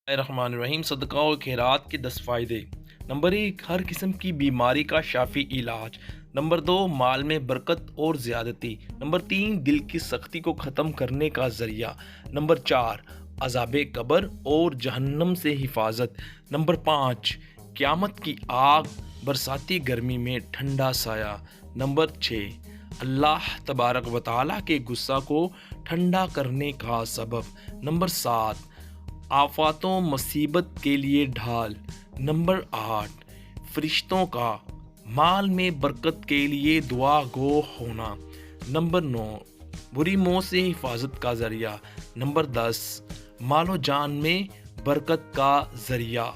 الرحمن الرحیم صدقہ و خیرات کے 10 فائدے۔ نمبر 1، ہر قسم کی بیماری کا شافی علاج۔ نمبر 2، مال میں برکت اور زیادتی۔ نمبر 3، دل کی سختی کو ختم کرنے کا ذریعہ۔ نمبر 4، عذاب قبر اور جہنم سے حفاظت۔ نمبر 5، قیامت کی آگ، برساتی گرمی میں ٹھنڈا سایہ۔ نمبر 6، اللہ تبارک و تعالیٰ کے غصہ کو ٹھنڈا کرنے کا سبب۔ نمبر 7، آفات و مصیبت کے لیے ڈھال۔ نمبر 8، فرشتوں کا مال میں برکت کے لیے دعا گو ہونا۔ نمبر 9، بری موت سے حفاظت کا ذریعہ۔ نمبر 10، مال و جان میں برکت کا ذریعہ۔